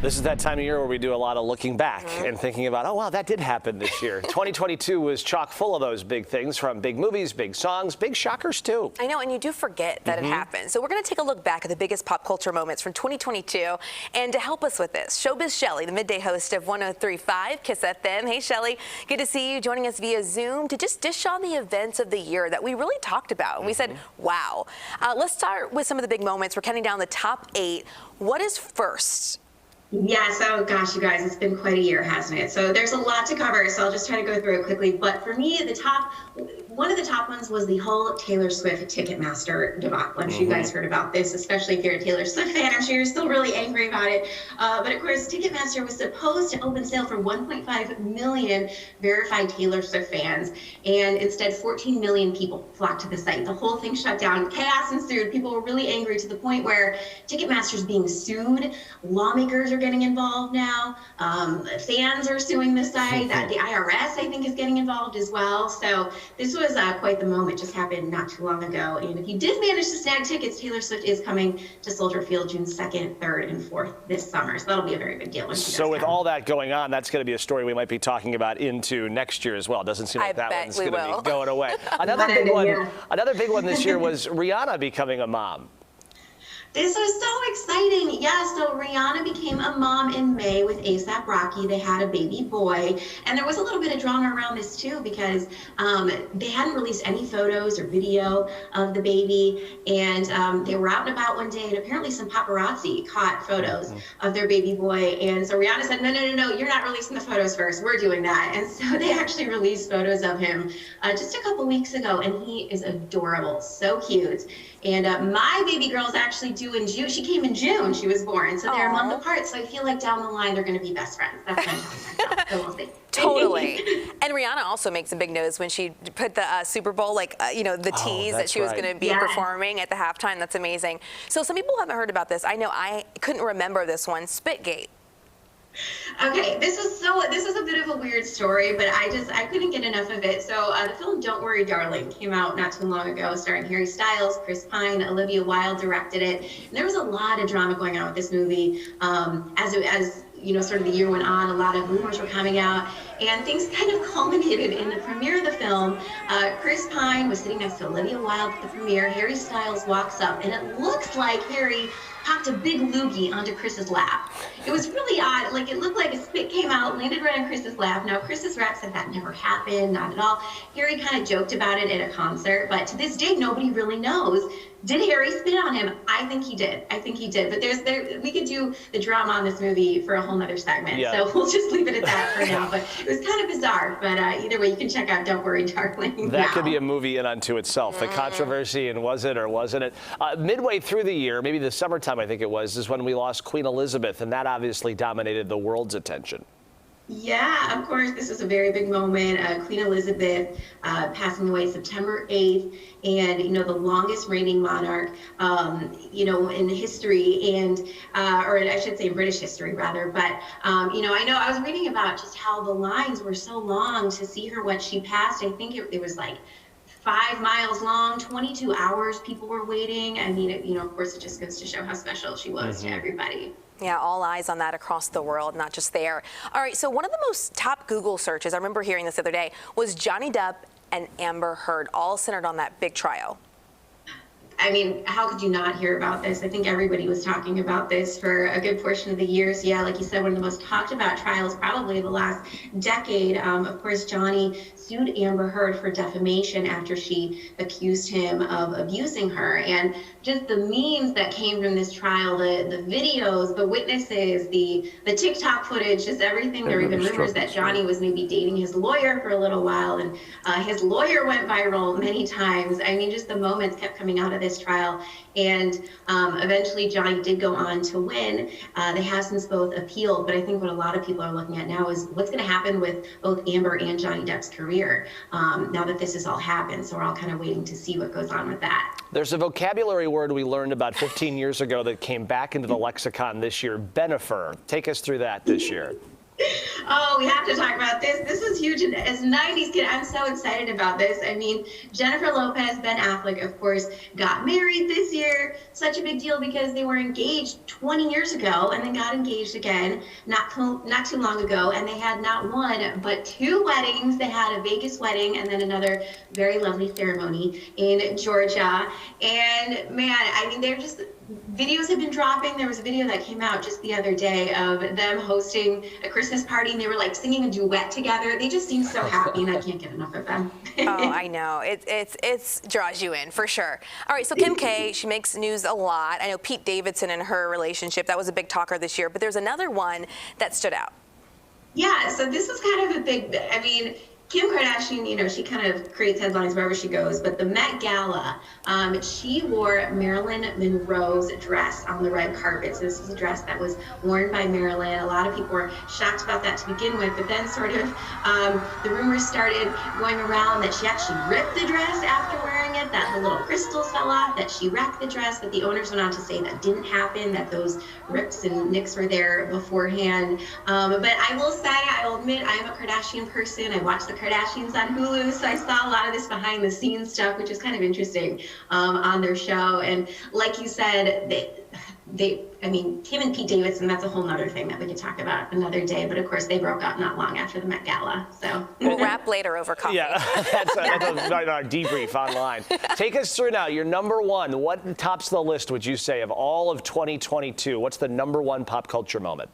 This is that time of year where we do a lot of looking back and thinking about, oh, wow, that did happen this year. 2022 was chock full of those big things, from big movies, big songs, big shockers, too. I know, and you do forget that it happened. So we're going to take a look back at the biggest pop culture moments from 2022. And to help us with this, Showbiz Shelly, the midday host of 103.5 Kiss FM. Hey, Shelly, good to see you joining us via Zoom to just dish on the events of the year that we really talked about. And we said, wow. Let's start with some of the big moments. We're counting down the top 8. What is first? Yes, oh gosh, you guys, it's been quite a year, hasn't it? So there's a lot to cover, so I'll just try to go through it quickly. But for me, one of the top ones was the whole Taylor Swift Ticketmaster debacle. I'm sure you guys heard about this, especially if you're a Taylor Swift fan. I'm sure you're still really angry about it. But of course, Ticketmaster was supposed to open sale for 1.5 million verified Taylor Swift fans, and instead 14 million people flocked to the site. The whole thing shut down. Chaos ensued. People were really angry to the point where Ticketmaster is being sued. Lawmakers are getting involved now. Fans are suing the site. The IRS, I think, is getting involved as well. So this was quite the moment. Just happened not too long ago. And if you did manage to snag tickets, Taylor Swift is coming to Soldier Field June 2nd, 3rd, and 4th this summer. So that'll be a very big deal. So with all that going on, that's going to be a story we might be talking about into next year as well. It doesn't seem like that one's going to be going away. Another big one this year was Rihanna becoming a mom. This was so exciting. Yeah, so Rihanna became a mom in May with A$AP Rocky. They had a baby boy. And there was a little bit of drama around this too, because they hadn't released any photos or video of the baby. And they were out and about one day, and apparently some paparazzi caught photos of their baby boy. And so Rihanna said, no, you're not releasing the photos first. We're doing that. And so they actually released photos of him just a couple weeks ago. And he is adorable, so cute. And my baby girl is actually due in June. She came in June. She was born. So they're a month apart. So I feel like down the line, they're going to be best friends. That's what I'm telling myself. So we'll see. Totally. And Rihanna also makes a big news when she put the Super Bowl, the tease that she was going to be performing at the halftime. That's amazing. So some people haven't heard about this. I know I couldn't remember this one, Spitgate. Okay, this is a bit of a weird story, but I couldn't get enough of it. So the film Don't Worry Darling came out not too long ago, starring Harry Styles, Chris Pine, Olivia Wilde directed it. And there was a lot of drama going on with this movie as sort of the year went on. A lot of rumors were coming out, and things kind of culminated in the premiere of the film. Chris Pine was sitting next to Olivia Wilde at the premiere. Harry Styles walks up, and it looks like Harry popped a big loogie onto Chris's lap. It was really odd. Like, it looked like a spit came out, landed right on Chris's lap. Now, Chris's rep said that never happened, not at all. Harry kind of joked about it at a concert, but to this day, nobody really knows. Did Harry spit on him? I think he did. But we could do the drama on this movie for a whole nother segment. Yeah. So we'll just leave it at that for now. But it was kind of bizarre. But either way, you can check out Don't Worry, Darling. That could be a movie in unto itself. The controversy, and was it or wasn't it? Midway through the year, maybe the summertime, I think it was, is when we lost Queen Elizabeth, and that obviously dominated the world's attention. Yeah, of course, this was a very big moment. Queen Elizabeth passing away September 8th, and the longest reigning monarch, in history, and or I should say British history rather. But I know I was reading about just how the lines were so long to see her when she passed. I think it was like 5 miles long, 22 hours people were waiting. I mean, of course, it just goes to show how special she was to everybody. Yeah, all eyes on that across the world, not just there. All right, so one of the most top Google searches, I remember hearing this the other day, was Johnny Depp and Amber Heard, all centered on that big trial. I mean, how could you not hear about this? I think everybody was talking about this for a good portion of the years. Yeah, like you said, one of the most talked about trials probably the last decade. Of course, Johnny sued Amber Heard for defamation after she accused him of abusing her. And just the memes that came from this trial, the videos, the witnesses, the TikTok footage, just everything. There were even rumors that Johnny was maybe dating his lawyer for a little while, and his lawyer went viral many times. I mean, just the moments kept coming out of this trial. And eventually Johnny did go on to win. They have since both appealed, but I think what a lot of people are looking at now is what's going to happen with both Amber and Johnny Depp's career now that this has all happened. So we're all kind of waiting to see what goes on with that. There's a vocabulary word we learned about 15 years ago that came back into the lexicon this year, benefer. Take us through that this year. Oh, we have to talk about this. This is huge. And as 90s kid, I'm so excited about this. I mean, Jennifer Lopez, Ben Affleck, of course, got married this year. Such a big deal because they were engaged 20 years ago and then got engaged again not too long ago. And they had not one, but two weddings. They had a Vegas wedding and then another very lovely ceremony in Georgia. And man, I mean, they're just, videos have been dropping. There was a video that came out just the other day of them hosting a Christmas party and they were like singing a duet together. They just seem so happy and I can't get enough of them. Oh, I know. It's draws you in for sure. All right, so Kim K, she makes news a lot. I know Pete Davidson and her relationship, that was a big talker this year, but there's another one that stood out. Yeah, so this is kind of a big, I mean, Kim Kardashian, you know, she kind of creates headlines wherever she goes, but the Met Gala, she wore Marilyn Monroe's dress on the red carpet. So this is a dress that was worn by Marilyn. A lot of people were shocked about that to begin with, but then sort of the rumors started going around that she actually ripped the dress after wearing it, that the little crystals fell off, that she wrecked the dress, that the owners went on to say that didn't happen, that those rips and nicks were there beforehand. But I will say, I'll admit, I am a Kardashian person. I watch the Kardashians on Hulu, so I saw a lot of this behind the scenes stuff, which is kind of interesting on their show. And like you said, I mean, Kim and Pete Davidson, that's a whole nother thing that we could talk about another day. But of course, they broke up not long after the Met Gala. So we'll wrap later over coffee. Yeah, that's our debrief online. Take us through now. Your number one. What tops the list, would you say, of all of 2022? What's the number one pop culture moment?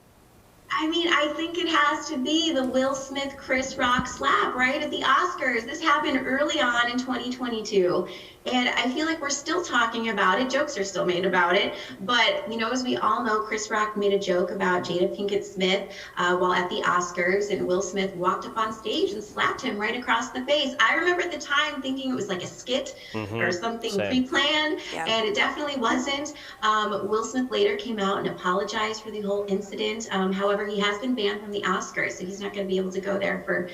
I mean, I think it has to be the Will Smith Chris Rock slap, right, at the Oscars. This happened early on in 2022. And I feel like we're still talking about it. Jokes are still made about it. But, you know, as we all know, Chris Rock made a joke about Jada Pinkett Smith while at the Oscars, and Will Smith walked up on stage and slapped him right across the face. I remember at the time thinking it was like a skit or something pre-planned, and it definitely wasn't. Will Smith later came out and apologized for the whole incident. However, he has been banned from the Oscars, so he's not going to be able to go there for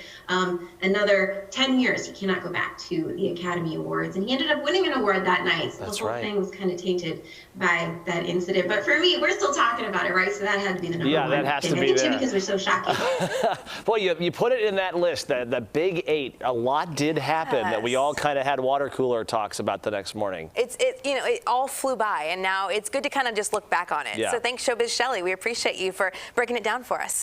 another 10 years. He cannot go back to the Academy Awards. And he ended up winning an award that night. So the whole thing was kind of tainted by that incident. But for me, we're still talking about it, right? So that had to be the number one. Yeah, that has to be there. Because we're so shocking. Well, you put it in that list, the big eight. A lot did happen that we all kind of had water cooler talks about the next morning. It all flew by, and now it's good to kind of just look back on it. Yeah. So thanks, Showbiz Shelly. We appreciate you for breaking it down for us.